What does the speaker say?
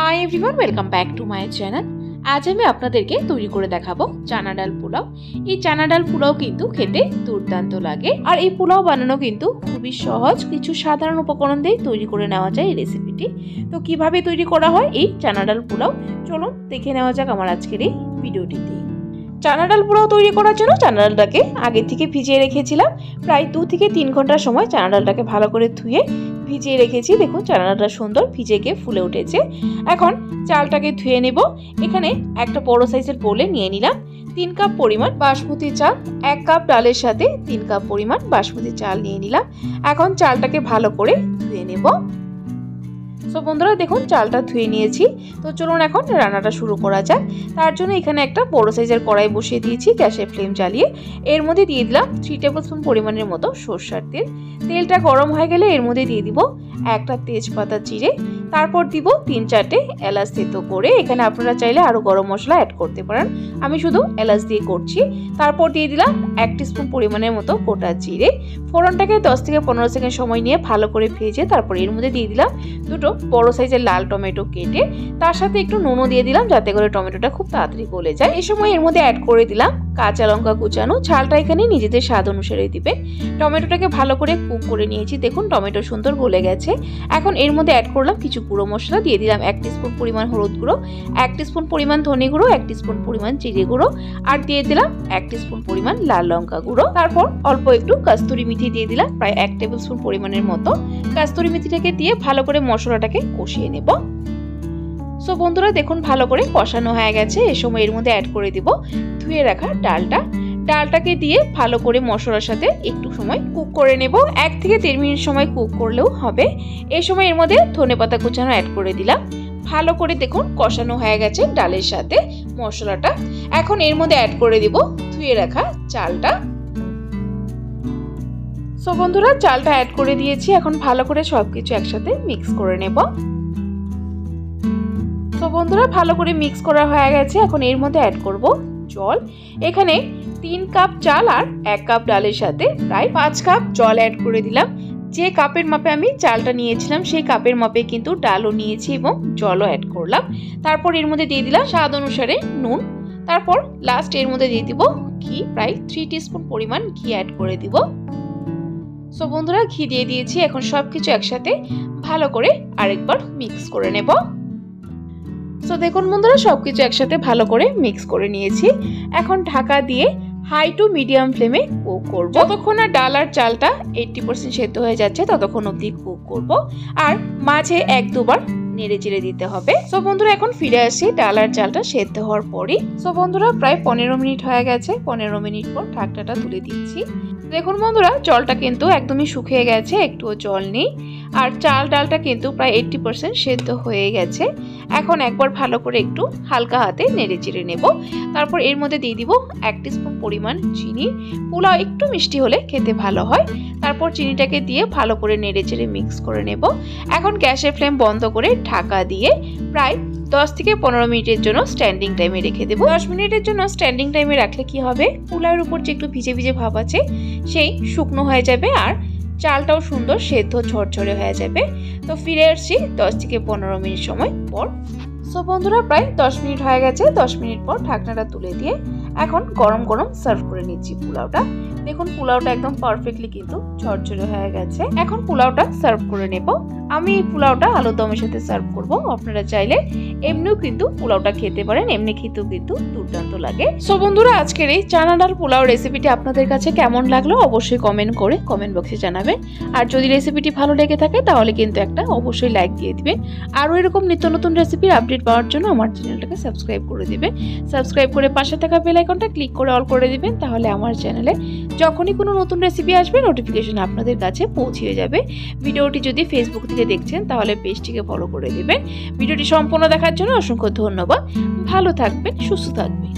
Hi everyone, welcome back to my channel. আজ আমি আপনাদেরকে তৈরি করে দেখাবো চানা ডাল পোলাও। এই চানা ডাল পোলাও কিন্তু খেতে দুর্দান্ত লাগে, আর এই পোলাও বানানো কিন্তু খুবই সহজ। কিছু সাধারণ উপকরণ দিয়ে তৈরি করে নেওয়া যায় এই রেসিপিটি। তো কিভাবে তৈরি করা হয় এই চানা ডাল পোলাও, চলুন দেখে নেওয়া যাক আমার আজকের এই ভিডিওটিতে। চানা ডাল পোলাও তৈরি করার জন্য চানা ডালটাকে আগে থেকে ভিজিয়ে রেখেছিলাম। প্রায় 2 থেকে 3 ঘন্টার সময় চানা ডালটাকে ভালো করে ধুয়ে ভিজিয়ে রেখেছি। দেখুন চানা ডালটা সুন্দর ভিজে গিয়ে ফুলে উঠেছে। এখন চালটাকে ধুয়ে নেব। এখানে একটা বড় সাইজের বোলে নিয়ে নিলাম 3 কাপ পরিমাণ বাসমতি চাল। 1 কাপ ডালের সাথে 3 কাপ পরিমাণ বাসমতি চাল নিয়ে নিলাম। এখন চালটাকে ভালো করে ধুয়ে নেব। সো বন্ধুরা দেখুন চালটা ধুয়ে নিয়েছি। তো চলুন এখন রান্নাটা শুরু করা যাক। তার জন্য এখানে একটা বড় সাইজের কড়াই বসিয়ে দিয়েছি গ্যাসের ফ্লেম জ্বালিয়ে। এর মধ্যে দিয়ে দিলাম 3 টেবিলস্পুন পরিমাণের মতো সরষের তেল। তেলটা গরম হয়ে গেলে এর মধ্যে দিয়ে দিব একটা তেজপাতা চিড়ে, তারপর দিব 3-4টে এলাচ থেতো করে। এখানে আপনারা চাইলে আরও গরম মশলা অ্যাড করতে পারেন, আমি শুধু এলাচ দিয়ে করছি। তারপর দিয়ে দিলাম 1 টিস্পুন পরিমাণের মতো গোটা জিরে। ফোড়নটাকে 10 থেকে 15 সেকেন্ড সময় নিয়ে ভালো করে ভেজে তারপর এর মধ্যে দিয়ে দিলাম 2টো বড় সাইজের লাল টমেটো কেটে, তার সাথে একটু নুনও দিয়ে দিলাম যাতে করে টমেটোটা খুব তাড়াতাড়ি গলে যায়। এই সময় এর মধ্যে অ্যাড করে দিলাম কাঁচা লঙ্কা কুচানো। ঝালটা এখানে নিজেদের স্বাদ অনুসারে দিবে। টমেটোটাকে ভালো করে কুক করে নিয়েছি। দেখুন টমেটো সুন্দর গলে গেছে। এখন এর মধ্যে অ্যাড করলাম কিছু গুঁড়ো মশলা। দিয়ে দিলাম 1 টিস্পুন পরিমাণ হলুদ গুঁড়ো, 1 টিস্পুন পরিমাণ ধনে গুঁড়ো, 1 টিস্পুন পরিমাণ জিরে গুঁড়ো, আর দিয়ে দিলাম 1 টিস্পুন পরিমাণ লাল লঙ্কা গুঁড়ো। তারপর অল্প একটু কস্তুরি মেথি দিয়ে দিলাম, প্রায় 1 টেবিল স্পুন পরিমাণের মতো। কস্তুরি মেথিটাকে দিয়ে ভালো করে মশলাটাকে কষিয়ে নেব। সো বন্ধুরা দেখুন ভালো করে কষানো হয়ে গেছে। এই সময় এর মধ্যে অ্যাড করে দিব ধুয়ে রাখা ডালটাকে দিয়ে ভালো করে মশলার সাথে একটু সময় কুক করে নেব। 1 থেকে 1.5 মিনিট সময় কুক করলেও হবে। এই সময় এর মধ্যে ধনেপাতা কুচানো অ্যাড করে দিলাম। ভালো করে দেখুন কষানো হয়ে গেছে ডালের সাথে মশলাটা। এখন এর মধ্যে অ্যাড করে দিব ধুয়ে রাখা চালটা। সো বন্ধুরা চালটা অ্যাড করে দিয়েছি। এখন ভালো করে সবকিছু একসাথে মিক্স করে নেব। তো বন্ধুরা ভালো করে মিক্স করা হয়ে গেছে। এখন এর মধ্যে অ্যাড করব জল। এখানে 3 কাপ চাল আর 1 কাপ ডালের সাথে প্রায় 5 কাপ জল অ্যাড করে দিলাম। যে কাপের মাপে আমি চালটা নিয়েছিলাম সেই কাপের মাপে কিন্তু ডালও নিয়েছি এবং জলও অ্যাড করলাম। তারপর এর মধ্যে দিয়ে দিলাম স্বাদ অনুসারে নুন। তারপর লাস্ট এর মধ্যে দিয়ে দিব ঘি, প্রায় 3 টিস্পুন পরিমাণ ঘি অ্যাড করে দিব। সো বন্ধুরা ঘি দিয়ে দিয়েছি। এখন সবকিছু একসাথে ভালো করে আরেকবার মিক্স করে নেব। সো দেখুন বন্ধুরা সবকিছু একসাথে ভালো করে মিক্স করে নিয়েছি। এখন ঢাকা দিয়ে হাই টু মিডিয়াম ফ্লেমে কুক করব। যতক্ষণ না ডাল আর চালটা 80% সেদ্ধ হয়ে যাচ্ছে ততক্ষণ অবধি কুক করব, আর মাঝে 1-2 বার নেড়ে চেড়ে দিতে হবে। সো বন্ধুরা এখন ফিরে আসি ডাল আর চালটা সেদ্ধ হওয়ার পরই। সো বন্ধুরা প্রায় 15 মিনিট হয়ে গেছে। 15 মিনিট পর ঢাকনাটা তুলে দিচ্ছি। দেখুন বন্ধুরা জলটা কিন্তু একদমই শুকিয়ে গেছে, একটুও জল নেই, আর চাল ডালটা কিন্তু প্রায় 80% সেদ্ধ হয়ে গেছে। এখন একবার ভালো করে একটু হালকা হাতে নেড়ে চেড়ে নেব। তারপর এর মধ্যে দিয়ে দিব 1 টিস্পুন পরিমাণ চিনি। পোলাও একটু মিষ্টি হলে খেতে ভালো হয়। তারপর চিনিটাকে দিয়ে ভালো করে নেড়ে চেড়ে মিক্স করে নেব। এখন গ্যাসের ফ্লেম বন্ধ করে ঢাকা দিয়ে প্রায় 10 থেকে 15 মিনিটের জন্য স্ট্যান্ডিং টাইমে রেখে দেবো। 10 মিনিটের জন্য স্ট্যান্ডিং টাইমে রাখলে কি হবে, পোলাওয়ের উপর যে একটু ভিজে ভিজে ভাব আছে সেই শুকনো হয়ে যাবে, আর চালটাও সুন্দর সেদ্ধ ঝরঝরে হয়ে যাবে। তো ফিরে আসছি 10 থেকে 15 মিনিট সময় পর। সো বন্ধুরা প্রায় 10 মিনিট হয়ে গেছে। 10 মিনিট পর ঢাকনাটা তুলে দিয়ে এখন গরম গরম সার্ভ করে নিচ্ছি পোলাওটা। দেখুন পোলাওটা একদম পারফেক্টলি কিন্তু ঝরঝরে হয়ে গেছে। এখন পোলাওটা সার্ভ করে নেব। আমি এই পোলাওটা আলুর দমের সাথে সার্ভ করব। আপনারা চাইলে এমনিও কিন্তু পোলাওটা খেতে পারেন, এমনি খেতেও কিন্তু দুর্দান্ত লাগে। সো বন্ধুরা আজকের এই চানা ডাল পোলাও রেসিপিটি আপনাদের কাছে কেমন লাগলো অবশ্যই কমেন্ট করে কমেন্ট বক্সে জানাবেন। আর যদি রেসিপিটি ভালো লেগে থাকে তাহলে কিন্তু একটা অবশ্যই লাইক দিয়ে দিবেন। আরও এরকম নিত্য নতুন রেসিপির আপডেট পাওয়ার জন্য আমার চ্যানেলটাকে সাবস্ক্রাইব করে দিবেন। সাবস্ক্রাইব করে পাশে থাকা বেল আইকনটা ক্লিক করে অল করে দিবেন, তাহলে আমার চ্যানেলে যখনই কোনো নতুন রেসিপি আসবে নোটিফিকেশন আপনাদের কাছে পৌঁছে যাবে। ভিডিওটি যদি ফেসবুক থেকে দেখছেন তাহলে পেজটিকে ফলো করে দিবেন। ভিডিওটি সম্পূর্ণ দেখার জন্য অসংখ্য ধন্যবাদ। ভালো থাকবেন, সুস্থ থাকবেন।